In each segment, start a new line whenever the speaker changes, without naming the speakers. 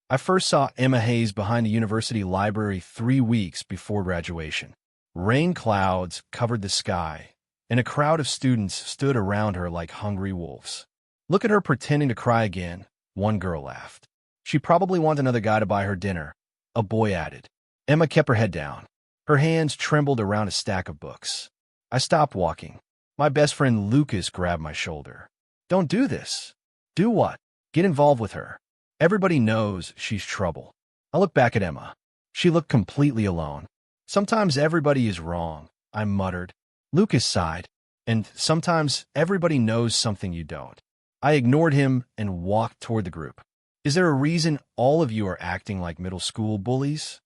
I first saw Emma Hayes behind the university library 3 weeks before graduation. Rain clouds covered the sky, and a crowd of students stood around her like hungry wolves. "Look at her pretending to cry again," one girl laughed. "She probably wants another guy to buy her dinner," a boy added. Emma kept her head down. Her hands trembled around a stack of books. I stopped walking. My best friend Lucas grabbed my shoulder. "Don't do this." "Do what?" "Get involved with her. Everybody knows she's trouble." I looked back at Emma. She looked completely alone. "Sometimes everybody is wrong," I muttered. Lucas sighed. "And sometimes everybody knows something you don't." I ignored him and walked toward the group. "Is there a reason all of you are acting like middle school bullies?"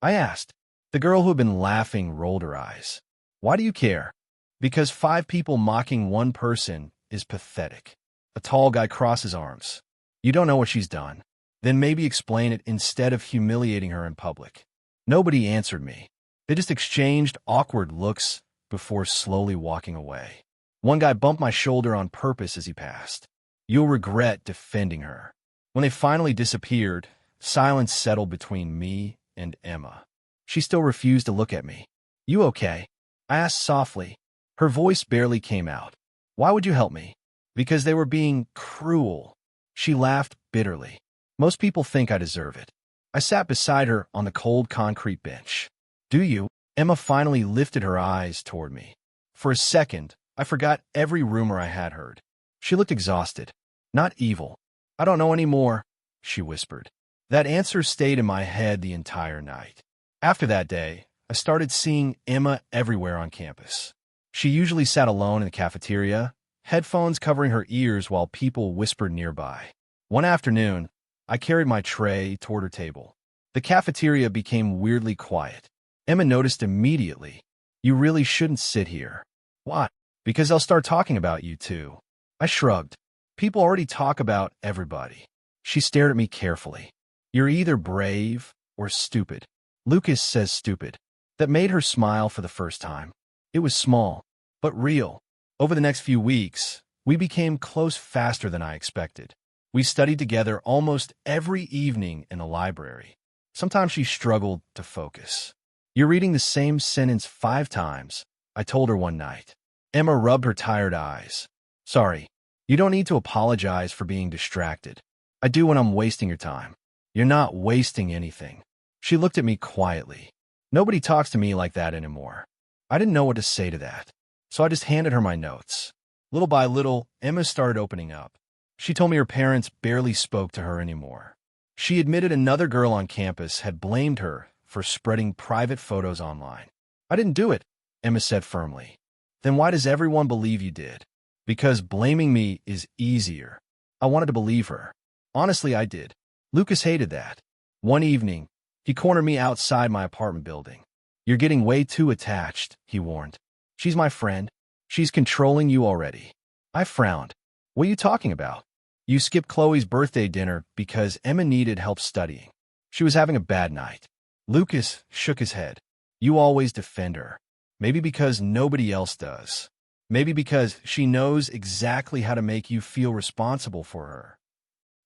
I asked. The girl who had been laughing rolled her eyes. "Why do you care?" "Because 5 people mocking one person is pathetic." A tall guy crossed his arms. "You don't know what she's done. Then maybe explain it instead of humiliating her in public." Nobody answered me. They just exchanged awkward looks before slowly walking away. One guy bumped my shoulder on purpose as he passed. "You'll regret defending her." When they finally disappeared, silence settled between me and Emma. She still refused to look at me. "You okay?" I asked softly. Her voice barely came out. "Why would you help me?" "Because they were being cruel." She laughed bitterly. "Most people think I deserve it." I sat beside her on the cold concrete bench. "Do you?" Emma finally lifted her eyes toward me. For a second, I forgot every rumor I had heard. She looked exhausted. "Not evil." "I don't know anymore," she whispered. That answer stayed in my head the entire night. After that day, I started seeing Emma everywhere on campus. She usually sat alone in the cafeteria, headphones covering her ears while people whispered nearby. One afternoon, I carried my tray toward her table. The cafeteria became weirdly quiet. Emma noticed immediately. "You really shouldn't sit here." "Why?" "Because they'll start talking about you, too." I shrugged. "People already talk about everybody." She stared at me carefully. "You're either brave or stupid." Lucas says stupid. That made her smile for the first time. It was small, but real. Over the next few weeks, we became close faster than I expected. We studied together almost every evening in the library. Sometimes she struggled to focus. "You're reading the same sentence 5 times, I told her one night. Emma rubbed her tired eyes. "Sorry. You don't need to apologize for being distracted. I do when I'm wasting your time." "You're not wasting anything." She looked at me quietly. Nobody talks to me like that anymore. I didn't know what to say to that, so I just handed her my notes. Little by little, Emma started opening up. She told me her parents barely spoke to her anymore. She admitted another girl on campus had blamed her for spreading private photos online. "I didn't do it," Emma said firmly. "Then why does everyone believe you did?" "Because blaming me is easier." I wanted to believe her. Honestly, I did. Lucas hated that. One evening, he cornered me outside my apartment building. "You're getting way too attached," he warned. "She's my friend. She's controlling you already." I frowned. "What are you talking about?" "You skipped Chloe's birthday dinner because Emma needed help studying. She was having a bad night." Lucas shook his head. "You always defend her. Maybe because nobody else does. Maybe because she knows exactly how to make you feel responsible for her."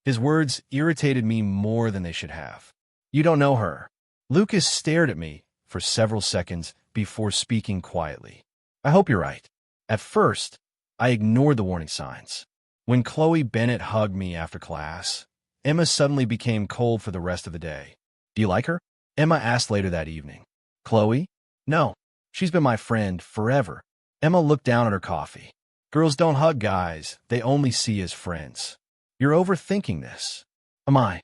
His words irritated me more than they should have. "You don't know her." Lucas stared at me for several seconds before speaking quietly. "I hope you're right." At first, I ignored the warning signs. When Chloe Bennett hugged me after class, Emma suddenly became cold for the rest of the day. "Do you like her?" Emma asked later that evening. "Chloe? No. She's been my friend forever." Emma looked down at her coffee. "Girls don't hug guys they only see as friends." "You're overthinking this." "Am I?"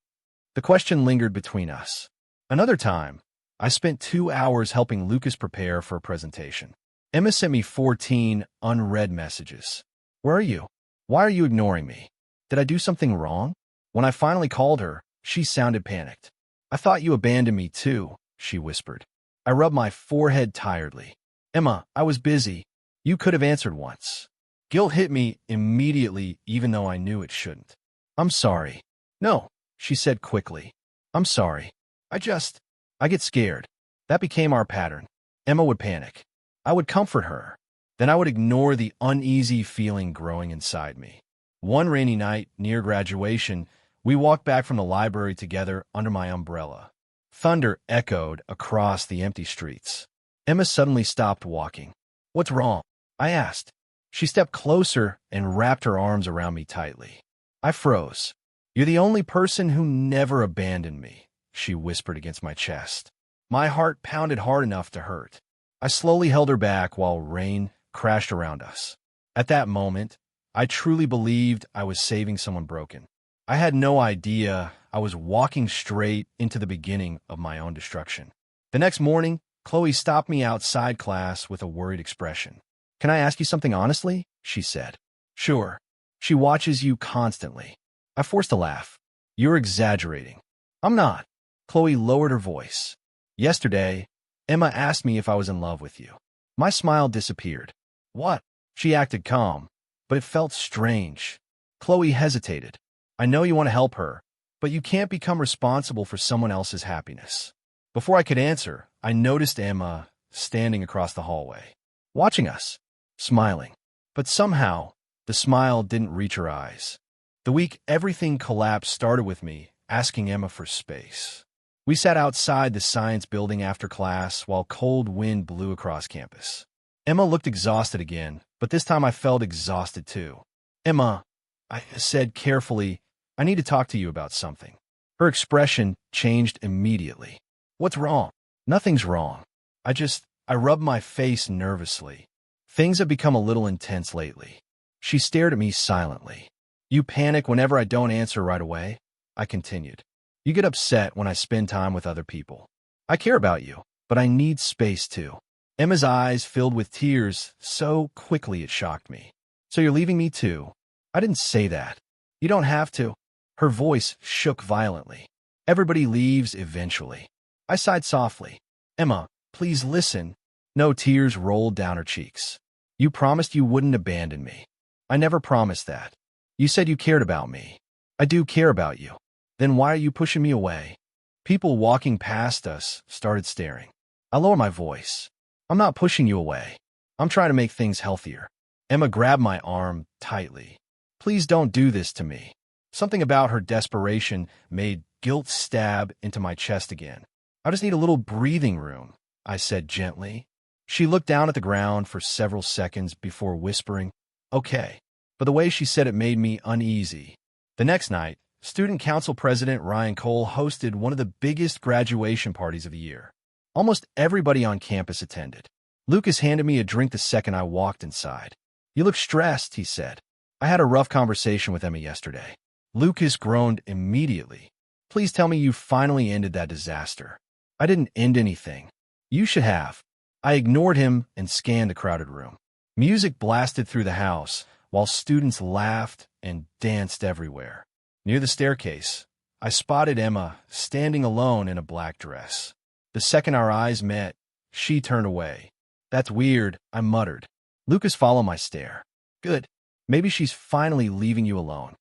The question lingered between us. Another time, I spent 2 hours helping Lucas prepare for a presentation. Emma sent me 14 unread messages. "Where are you? Why are you ignoring me? Did I do something wrong?" When I finally called her, she sounded panicked. "I thought you abandoned me too," she whispered. I rubbed my forehead tiredly. "Emma, I was busy. You could have answered once." Guilt hit me immediately, even though I knew it shouldn't. "I'm sorry." "No," she said quickly. "I'm sorry. I get scared." That became our pattern. Emma would panic. I would comfort her. Then I would ignore the uneasy feeling growing inside me. One rainy night near graduation, We walked back from the library together under my umbrella. Thunder echoed across the empty streets. Emma suddenly stopped walking. "What's wrong?" I asked. She stepped closer and wrapped her arms around me tightly. I froze. "You're the only person who never abandoned me," she whispered against my chest. My heart pounded hard enough to hurt. I slowly held her back while rain crashed around us. At that moment, I truly believed I was saving someone broken. I had no idea I was walking straight into the beginning of my own destruction. The next morning, Chloe stopped me outside class with a worried expression. "Can I ask you something honestly?" she said. "Sure." "She watches you constantly." I forced a laugh. "You're exaggerating." "I'm not." Chloe lowered her voice. "Yesterday, Emma asked me if I was in love with you." My smile disappeared. "What?" She acted calm, but it felt strange. Chloe hesitated. "I know you want to help her, but you can't become responsible for someone else's happiness." Before I could answer, I noticed Emma standing across the hallway, watching us, smiling. But somehow, the smile didn't reach her eyes. The week everything collapsed started with me asking Emma for space. We sat outside the science building after class while cold wind blew across campus. Emma looked exhausted again, but this time I felt exhausted too. "Emma," I said carefully, "I need to talk to you about something." Her expression changed immediately. "What's wrong?" "Nothing's wrong. I rubbed my face nervously. Things have become a little intense lately." She stared at me silently. "You panic whenever I don't answer right away," I continued. "You get upset when I spend time with other people. I care about you, but I need space too." Emma's eyes filled with tears so quickly it shocked me. "So you're leaving me too?" "I didn't say that." "You don't have to." Her voice shook violently. "Everybody leaves eventually." I sighed softly. "Emma, please listen." No tears rolled down her cheeks. "You promised you wouldn't abandon me." "I never promised that." "You said you cared about me." "I do care about you." "Then why are you pushing me away?" People walking past us started staring. I lowered my voice. "I'm not pushing you away. I'm trying to make things healthier." Emma grabbed my arm tightly. "Please don't do this to me." Something about her desperation made guilt stab into my chest again. "I just need a little breathing room," I said gently. She looked down at the ground for several seconds before whispering, "Okay." But the way she said it made me uneasy. The next night, Student Council President Ryan Cole hosted one of the biggest graduation parties of the year. Almost everybody on campus attended. Lucas handed me a drink the second I walked inside. "You look stressed," he said. "I had a rough conversation with Emma yesterday." Lucas groaned immediately. "Please tell me you finally ended that disaster." "I didn't end anything." "You should have." I ignored him and scanned the crowded room. Music blasted through the house, while students laughed and danced everywhere. Near the staircase, I spotted Emma standing alone in a black dress. The second our eyes met, she turned away. "That's weird," I muttered. Lucas followed my stare. "Good. Maybe she's finally leaving you alone."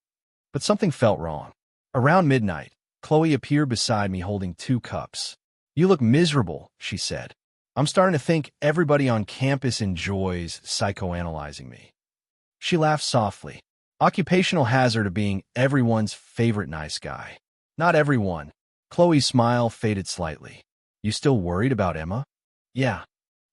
But something felt wrong. Around midnight, Chloe appeared beside me holding 2 cups. "You look miserable," she said. "I'm starting to think everybody on campus enjoys psychoanalyzing me." She laughed softly. Occupational hazard of being everyone's favorite nice guy. "Not everyone." Chloe's smile faded slightly. "You still worried about Emma?" "Yeah."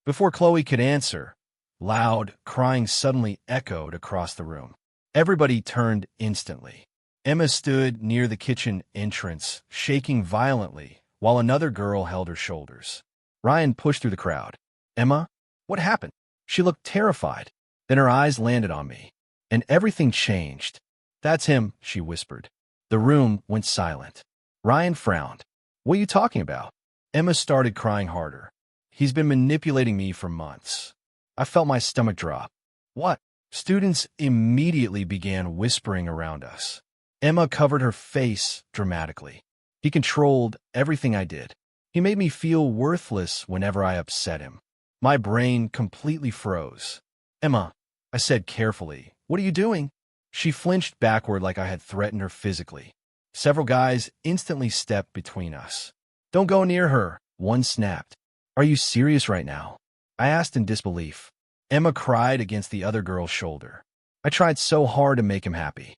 Before Chloe could answer, loud crying suddenly echoed across the room. Everybody turned instantly. Emma stood near the kitchen entrance, shaking violently, while another girl held her shoulders. Ryan pushed through the crowd. "Emma, what happened?" She looked terrified. Then her eyes landed on me, and everything changed. "That's him," she whispered. The room went silent. Ryan frowned. "What are you talking about?" Emma started crying harder. "He's been manipulating me for months." I felt my stomach drop. "What?" Students immediately began whispering around us. Emma covered her face dramatically. "He controlled everything I did. He made me feel worthless whenever I upset him." My brain completely froze. "Emma," I said carefully, "what are you doing?" She flinched backward like I had threatened her physically. Several guys instantly stepped between us. "Don't go near her," one snapped. "Are you serious right now?" I asked in disbelief. Emma cried against the other girl's shoulder. "I tried so hard to make him happy."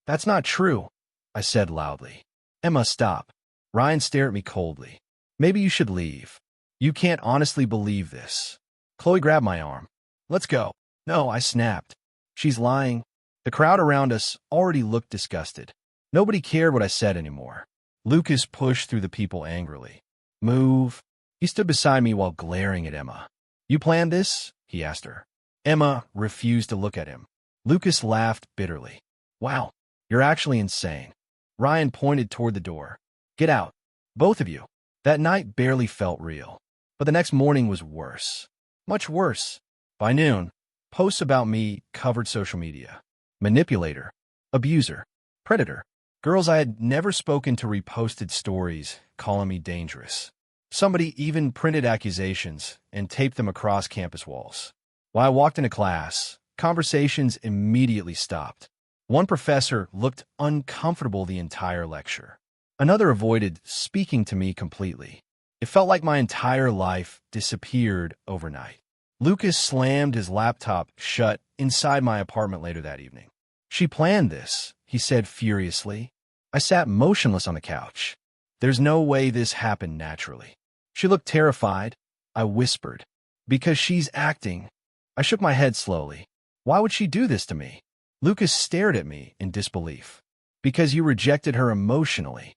"That's not true." I said loudly. Emma, stop. Ryan stared at me coldly. Maybe you should leave. You can't honestly believe this. Chloe grabbed my arm. Let's go. No, I snapped. She's lying. The crowd around us already looked disgusted. Nobody cared what I said anymore. Lucas pushed through the people angrily. Move. He stood beside me while glaring at Emma. You planned this? He asked her. Emma refused to look at him. Lucas laughed bitterly. Wow, you're actually insane. Ryan pointed toward the door. Get out. Both of you. That night barely felt real. But the next morning was worse. Much worse. By noon, posts about me covered social media. Manipulator, abuser, predator. Girls I had never spoken to reposted stories calling me dangerous. Somebody even printed accusations and taped them across campus walls. While I walked into class, conversations immediately stopped. One professor looked uncomfortable the entire lecture. Another avoided speaking to me completely. It felt like my entire life disappeared overnight. Lucas slammed his laptop shut inside my apartment later that evening. She planned this, he said furiously. I sat motionless on the couch. There's no way this happened naturally. She looked terrified. I whispered. Because she's acting. I shook my head slowly. Why would she do this to me? Lucas stared at me in disbelief. Because you rejected her emotionally.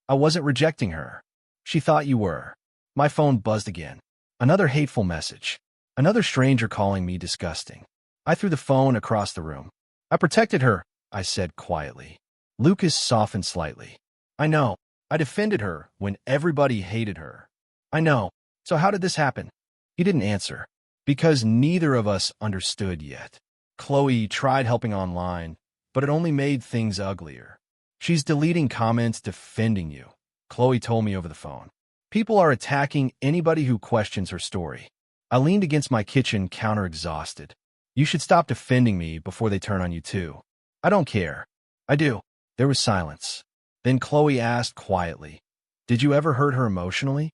I wasn't rejecting her. She thought you were. My phone buzzed again. Another hateful message. Another stranger calling me disgusting. I threw the phone across the room. I protected her, I said quietly. Lucas softened slightly. I know. I defended her when everybody hated her. I know. So how did this happen? He didn't answer. Because neither of us understood yet. Chloe tried helping online, but it only made things uglier. She's deleting comments defending you, Chloe told me over the phone. People are attacking anybody who questions her story. I leaned against my kitchen counter exhausted. You should stop defending me before they turn on you too. I don't care. I do. There was silence. Then Chloe asked quietly, did you ever hurt her emotionally?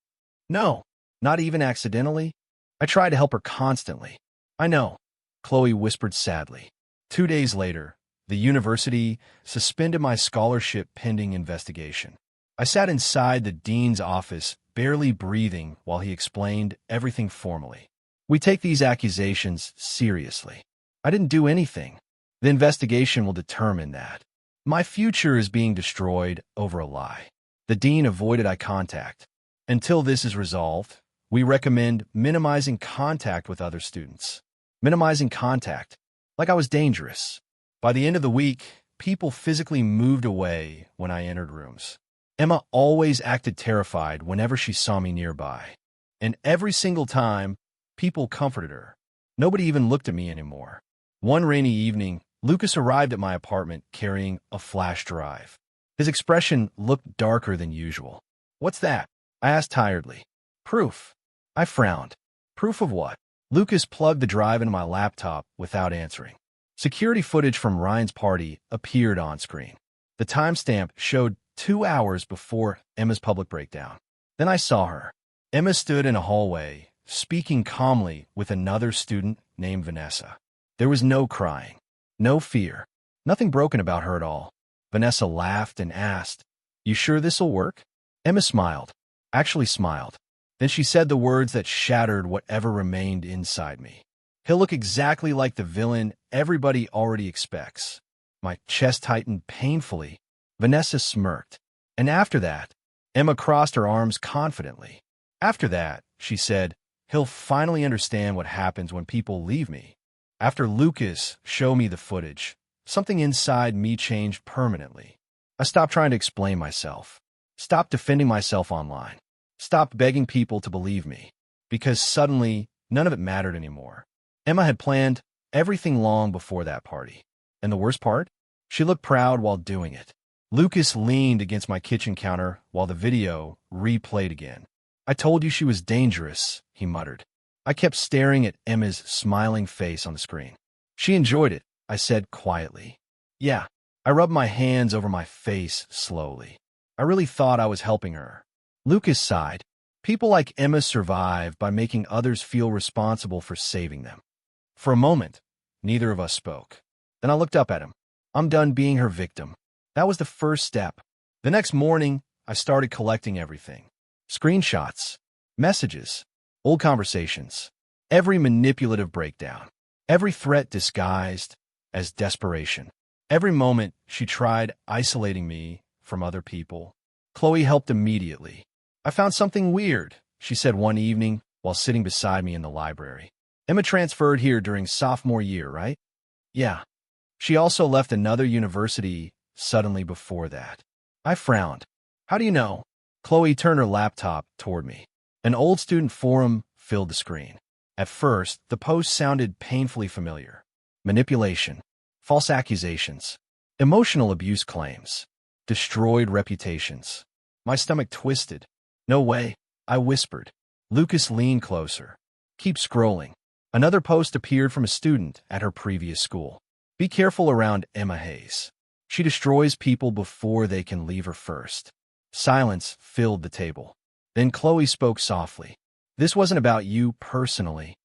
No, not even accidentally. I tried to help her constantly. I know, Chloe whispered sadly. 2 days later, the university suspended my scholarship pending investigation. I sat inside the dean's office, barely breathing while he explained everything formally. We take these accusations seriously. I didn't do anything. The investigation will determine that. My future is being destroyed over a lie. The dean avoided eye contact. Until this is resolved, we recommend minimizing contact with other students. Minimizing contact, like I was dangerous. By the end of the week, people physically moved away when I entered rooms. Emma always acted terrified whenever she saw me nearby. And every single time, people comforted her. Nobody even looked at me anymore. One rainy evening, Lucas arrived at my apartment carrying a flash drive. His expression looked darker than usual. What's that? I asked tiredly. Proof. I frowned. Proof of what? Lucas plugged the drive into my laptop without answering. Security footage from Ryan's party appeared on screen. The timestamp showed 2 hours before Emma's public breakdown. Then I saw her. Emma stood in a hallway, speaking calmly with another student named Vanessa. There was no crying, no fear, nothing broken about her at all. Vanessa laughed and asked, "You sure this'll work?" Emma smiled, actually smiled. Then she said the words that shattered whatever remained inside me. He'll look exactly like the villain everybody already expects. My chest tightened painfully. Vanessa smirked. And after that, Emma crossed her arms confidently. After that, she said, he'll finally understand what happens when people leave me. After Lucas showed me the footage, something inside me changed permanently. I stopped trying to explain myself. Stopped defending myself online. Stopped begging people to believe me. Because suddenly, none of it mattered anymore. Emma had planned everything long before that party. And the worst part? She looked proud while doing it. Lucas leaned against my kitchen counter while the video replayed again. I told you she was dangerous, he muttered. I kept staring at Emma's smiling face on the screen. She enjoyed it, I said quietly. Yeah. I rubbed my hands over my face slowly. I really thought I was helping her. Lucas sighed. People like Emma survive by making others feel responsible for saving them. For a moment, neither of us spoke. Then I looked up at him. I'm done being her victim. That was the first step. The next morning, I started collecting everything. Screenshots, messages, old conversations, every manipulative breakdown, every threat disguised as desperation. Every moment she tried isolating me from other people. Chloe helped immediately. "I found something weird," she said one evening while sitting beside me in the library. "Emma transferred here during sophomore year, right?" "Yeah." "She also left another university suddenly before that." I frowned. "How do you know?" Chloe turned her laptop toward me. An old student forum filled the screen. At first, the post sounded painfully familiar. Manipulation, false accusations, emotional abuse claims, destroyed reputations. My stomach twisted. "No way," I whispered. Lucas leaned closer. "Keep scrolling." Another post appeared from a student at her previous school. "Be careful around Emma Hayes. She destroys people before they can leave her first." Silence filled the table. Then Chloe spoke softly. "This wasn't about you personally."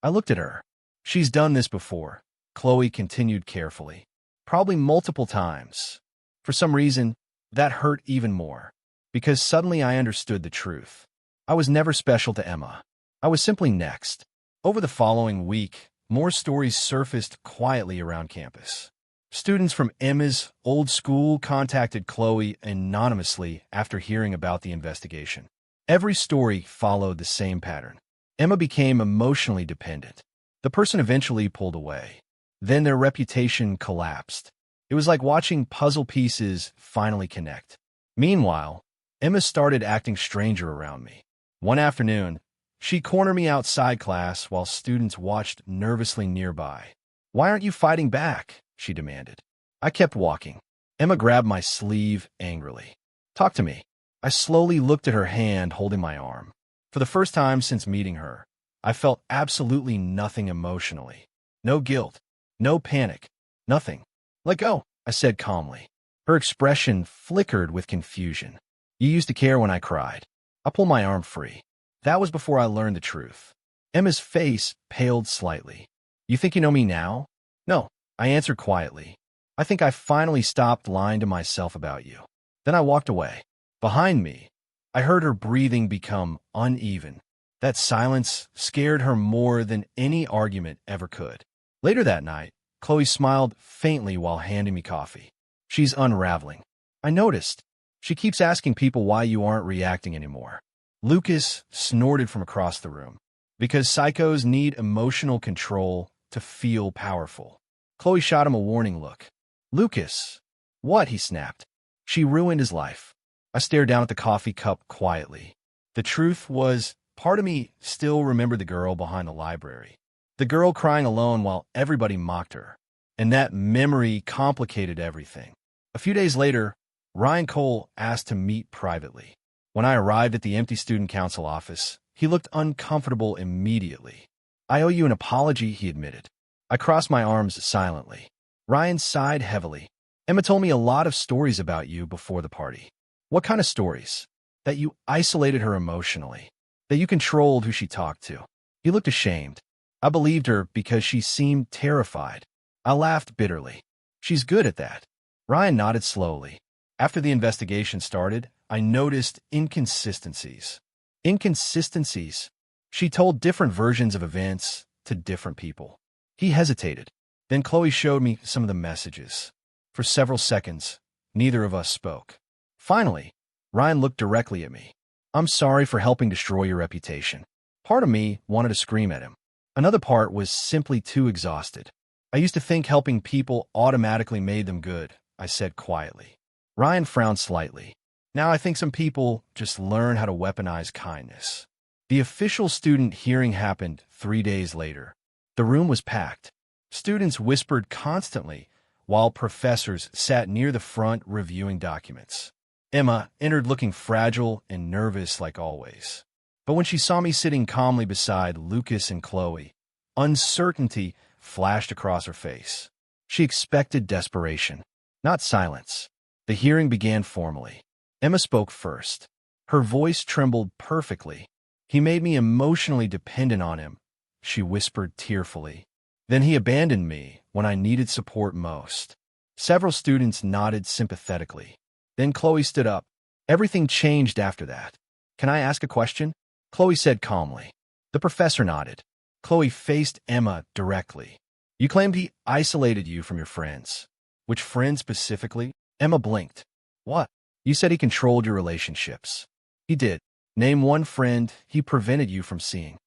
I looked at her. "She's done this before," Chloe continued carefully. "Probably multiple times." For some reason, that hurt even more. Because suddenly I understood the truth. I was never special to Emma. I was simply next. Over the following week, more stories surfaced quietly around campus. Students from Emma's old school contacted Chloe anonymously after hearing about the investigation. Every story followed the same pattern. Emma became emotionally dependent. The person eventually pulled away. Then their reputation collapsed. It was like watching puzzle pieces finally connect. Meanwhile, Emma started acting stranger around me. One afternoon, she cornered me outside class while students watched nervously nearby. "Why aren't you fighting back?" she demanded. I kept walking. Emma grabbed my sleeve angrily. "Talk to me." I slowly looked at her hand holding my arm. For the first time since meeting her, I felt absolutely nothing emotionally. No guilt, no panic, nothing. "Let go," I said calmly. Her expression flickered with confusion. "You used to care when I cried." I pulled my arm free. That was before I learned the truth. Emma's face paled slightly. "You think you know me now?" "No," I answered quietly. "I think I finally stopped lying to myself about you." Then I walked away. Behind me, I heard her breathing become uneven. That silence scared her more than any argument ever could. Later that night, Chloe smiled faintly while handing me coffee. "She's unraveling." I noticed. "She keeps asking people why you aren't reacting anymore." Lucas snorted from across the room. "Because psychos need emotional control to feel powerful." Chloe shot him a warning look. "Lucas." "What?" he snapped. "She ruined his life." I stared down at the coffee cup quietly. The truth was, part of me still remembered the girl behind the library. The girl crying alone while everybody mocked her. And that memory complicated everything. A few days later, Ryan Cole asked to meet privately. When I arrived at the empty student council office, he looked uncomfortable immediately. "I owe you an apology," he admitted. I crossed my arms silently. Ryan sighed heavily. "Emma told me a lot of stories about you before the party." "What kind of stories?" "That you isolated her emotionally. That you controlled who she talked to." He looked ashamed. I believed her because she seemed terrified. I laughed bitterly. "She's good at that." Ryan nodded slowly. After the investigation started, I noticed inconsistencies. Inconsistencies. She told different versions of events to different people. He hesitated. Then Chloe showed me some of the messages. For several seconds, neither of us spoke. Finally, Ryan looked directly at me. "I'm sorry for helping destroy your reputation." Part of me wanted to scream at him. Another part was simply too exhausted. "I used to think helping people automatically made them good," I said quietly. Ryan frowned slightly. "Now I think some people just learn how to weaponize kindness." The official student hearing happened 3 days later. The room was packed. Students whispered constantly, while professors sat near the front reviewing documents. Emma entered looking fragile and nervous like always. But when she saw me sitting calmly beside Lucas and Chloe, uncertainty flashed across her face. She expected desperation, not silence. The hearing began formally. Emma spoke first. Her voice trembled perfectly. "He made me emotionally dependent on him," she whispered tearfully. "Then he abandoned me when I needed support most." Several students nodded sympathetically. Then Chloe stood up. Everything changed after that. Can I ask a question? Chloe said calmly. The professor nodded. Chloe faced Emma directly. You claimed he isolated you from your friends. Which friends specifically? Emma blinked. What? You said he controlled your relationships. He did. Name one friend he prevented you from seeing.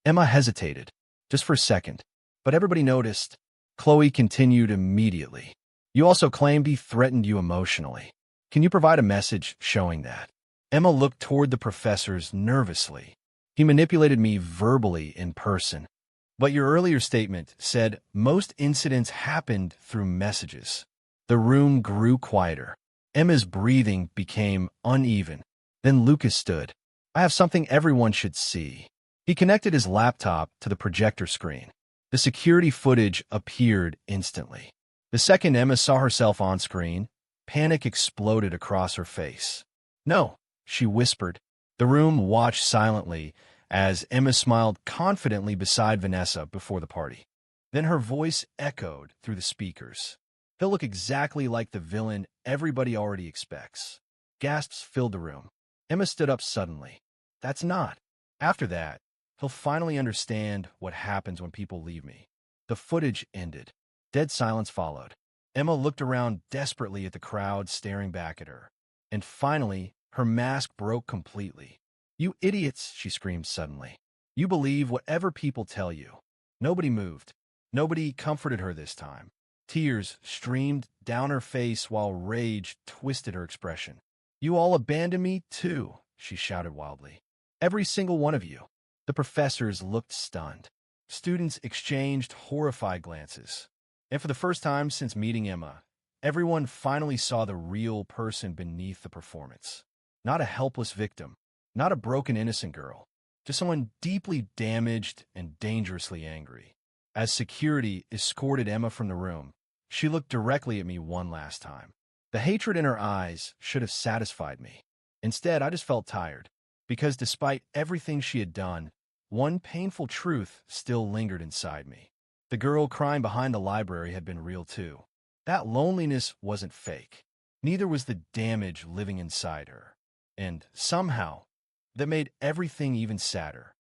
Emma hesitated, just for a second, but everybody noticed. Chloe continued immediately. You also claimed he threatened you emotionally. Can you provide a message showing that? Emma looked toward the professors nervously. He manipulated me verbally in person. But your earlier statement said most incidents happened through messages. The room grew quieter. Emma's breathing became uneven. Then Lucas stood. I have something everyone should see. He connected his laptop to the projector screen. The security footage appeared instantly. The second Emma saw herself on screen, panic exploded across her face. No, she whispered. The room watched silently as Emma smiled confidently beside Vanessa before the party. Then her voice echoed through the speakers. He'll look exactly like the villain everybody already expects. Gasps filled the room. Emma stood up suddenly. That's not. After that, he'll finally understand what happens when people leave me. The footage ended. Dead silence followed. Emma looked around desperately at the crowd staring back at her. And finally, her mask broke completely. You idiots, she screamed suddenly. You believe whatever people tell you. Nobody moved. Nobody comforted her this time. Tears streamed down her face while rage twisted her expression. You all abandoned me, too, she shouted wildly. Every single one of you. The professors looked stunned. Students exchanged horrified glances. And for the first time since meeting Emma, everyone finally saw the real person beneath the performance. Not a helpless victim, not a broken innocent girl, just someone deeply damaged and dangerously angry. As security escorted Emma from the room, she looked directly at me one last time. The hatred in her eyes should have satisfied me. Instead, I just felt tired, because despite everything she had done, one painful truth still lingered inside me. The girl crying behind the library had been real too. That loneliness wasn't fake. Neither was the damage living inside her. And somehow, that made everything even sadder.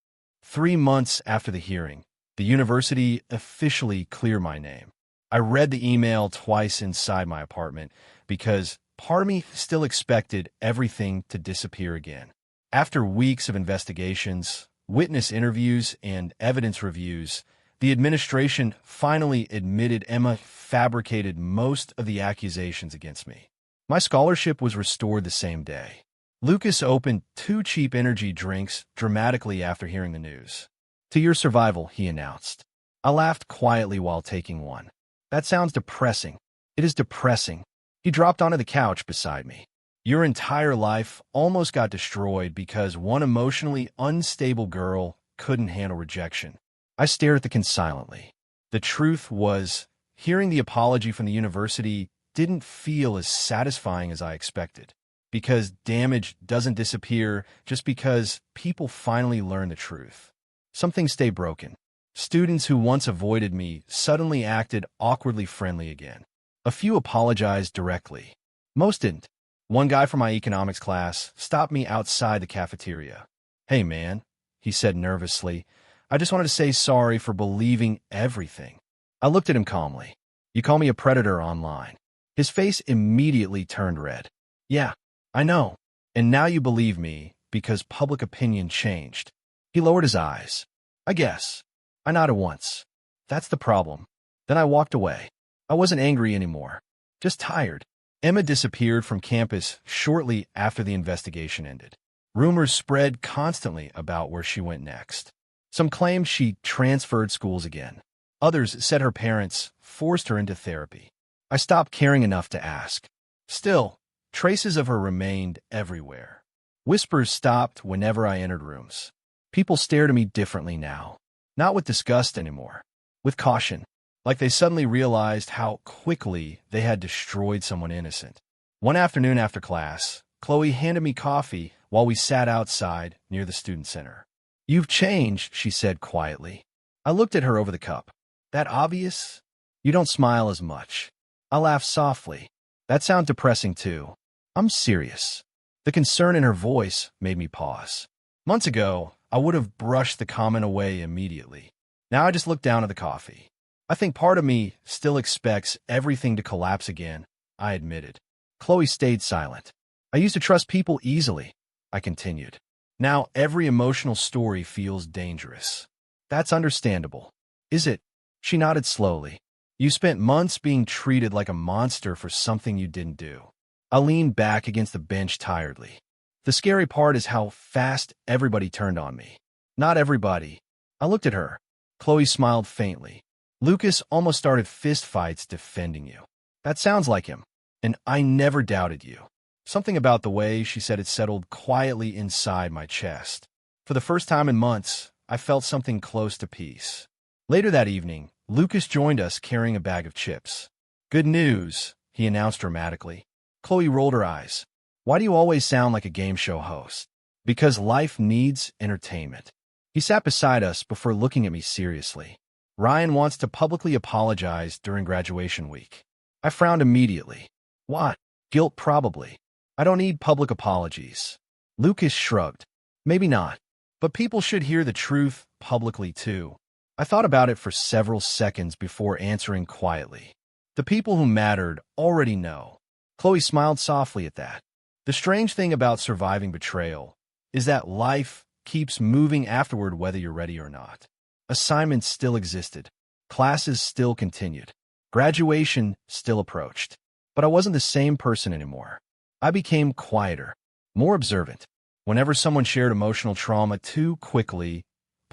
3 months after the hearing, the university officially cleared my name. I read the email twice inside my apartment because part of me still expected everything to disappear again. After weeks of investigations, witness interviews, and evidence reviews, the administration finally admitted Emma fabricated most of the accusations against me. My scholarship was restored the same day. Lucas opened 2 cheap energy drinks dramatically after hearing the news. To your survival, he announced. I laughed quietly while taking one. That sounds depressing. It is depressing. He dropped onto the couch beside me. Your entire life almost got destroyed because one emotionally unstable girl couldn't handle rejection. I stared at the can silently. The truth was, hearing the apology from the university didn't feel as satisfying as I expected. Because damage doesn't disappear just because people finally learn the truth. Some things stay broken. Students who once avoided me suddenly acted awkwardly friendly again. A few apologized directly. Most didn't. One guy from my economics class stopped me outside the cafeteria. Hey man, he said nervously, I just wanted to say sorry for believing everything. I looked at him calmly. You call me a predator online. His face immediately turned red. Yeah, I know. And now you believe me because public opinion changed. He lowered his eyes. I guess. I nodded once. That's the problem. Then I walked away. I wasn't angry anymore. Just tired. Emma disappeared from campus shortly after the investigation ended. Rumors spread constantly about where she went next. Some claimed she transferred schools again. Others said her parents forced her into therapy. I stopped caring enough to ask. Still, traces of her remained everywhere. Whispers stopped whenever I entered rooms. People stared at me differently now. Not with disgust anymore. With caution. Like they suddenly realized how quickly they had destroyed someone innocent. One afternoon after class, Chloe handed me coffee while we sat outside near the student center. You've changed, she said quietly. I looked at her over the cup. That obvious? You don't smile as much. I laughed softly. That sounds depressing too. I'm serious. The concern in her voice made me pause. Months ago, I would have brushed the comment away immediately. Now I just look down at the coffee. I think part of me still expects everything to collapse again, I admitted. Chloe stayed silent. I used to trust people easily, I continued. Now every emotional story feels dangerous. That's understandable. Is it? She nodded slowly. You spent months being treated like a monster for something you didn't do. I leaned back against the bench tiredly. The scary part is how fast everybody turned on me. Not everybody. I looked at her. Chloe smiled faintly. Lucas almost started fistfights defending you. That sounds like him. And I never doubted you. Something about the way she said it settled quietly inside my chest. For the first time in months, I felt something close to peace. Later that evening, Lucas joined us carrying a bag of chips. Good news, he announced dramatically. Chloe rolled her eyes. Why do you always sound like a game show host? Because life needs entertainment. He sat beside us before looking at me seriously. Ryan wants to publicly apologize during graduation week. I frowned immediately. What? Guilt, probably. I don't need public apologies. Lucas shrugged. Maybe not. But people should hear the truth publicly too. I thought about it for several seconds before answering quietly. The people who mattered already know. Chloe smiled softly at that. The strange thing about surviving betrayal is that life keeps moving afterward whether you're ready or not. Assignments still existed. Classes still continued. Graduation still approached. But I wasn't the same person anymore. I became quieter, more observant. Whenever someone shared emotional trauma too quickly,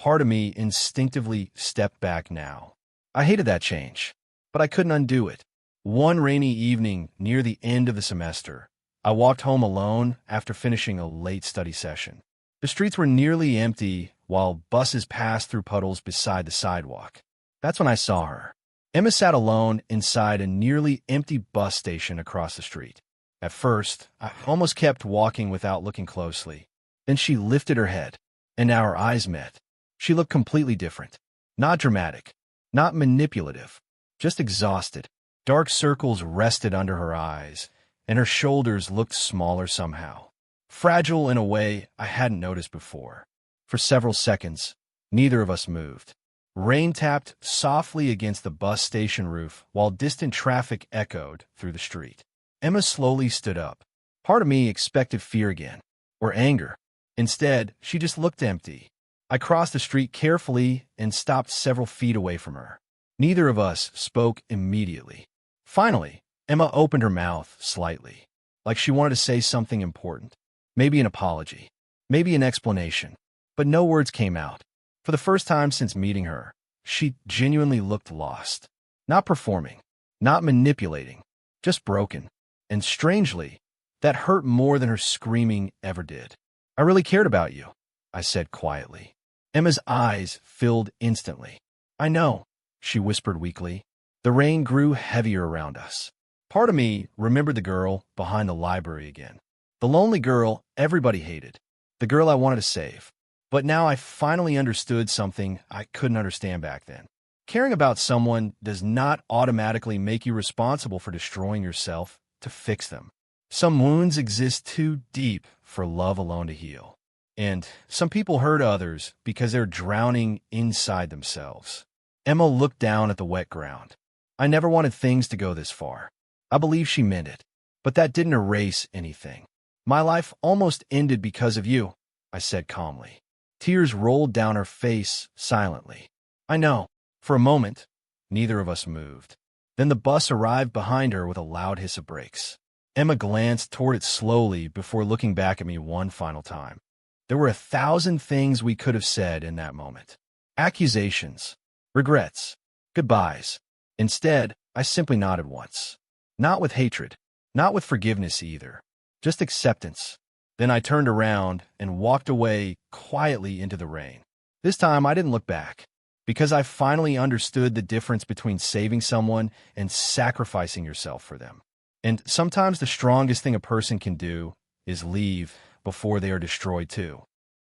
part of me instinctively stepped back now. I hated that change, but I couldn't undo it. One rainy evening near the end of the semester, I walked home alone after finishing a late study session. The streets were nearly empty while buses passed through puddles beside the sidewalk. That's when I saw her. Emma sat alone inside a nearly empty bus station across the street. At first, I almost kept walking without looking closely. Then she lifted her head, and our eyes met. She looked completely different. Not dramatic, not manipulative, just exhausted. Dark circles rested under her eyes, and her shoulders looked smaller somehow. Fragile in a way I hadn't noticed before. For several seconds, neither of us moved. Rain tapped softly against the bus station roof while distant traffic echoed through the street. Emma slowly stood up. Part of me expected fear again, or anger. Instead, she just looked empty. I crossed the street carefully and stopped several feet away from her. Neither of us spoke immediately. Finally, Emma opened her mouth slightly, like she wanted to say something important. Maybe an apology, maybe an explanation, but no words came out. For the first time since meeting her, she genuinely looked lost. Not performing, not manipulating, just broken. And strangely, that hurt more than her screaming ever did. I really cared about you, I said quietly. Emma's eyes filled instantly. I know, she whispered weakly. The rain grew heavier around us. Part of me remembered the girl behind the library again. The lonely girl everybody hated. The girl I wanted to save. But now I finally understood something I couldn't understand back then. Caring about someone does not automatically make you responsible for destroying yourself to fix them. Some wounds exist too deep for love alone to heal. And some people hurt others because they're drowning inside themselves. Emma looked down at the wet ground. I never wanted things to go this far. I believe she meant it. But that didn't erase anything. My life almost ended because of you, I said calmly. Tears rolled down her face silently. I know. For a moment, neither of us moved. Then the bus arrived behind her with a loud hiss of brakes. Emma glanced toward it slowly before looking back at me one final time. There were 1,000 things we could have said in that moment. Accusations, regrets, goodbyes. Instead, I simply nodded once. Not with hatred, not with forgiveness either. Just acceptance. Then I turned around and walked away quietly into the rain. This time I didn't look back, because I finally understood the difference between saving someone and sacrificing yourself for them. And sometimes the strongest thing a person can do is leave before they are destroyed too.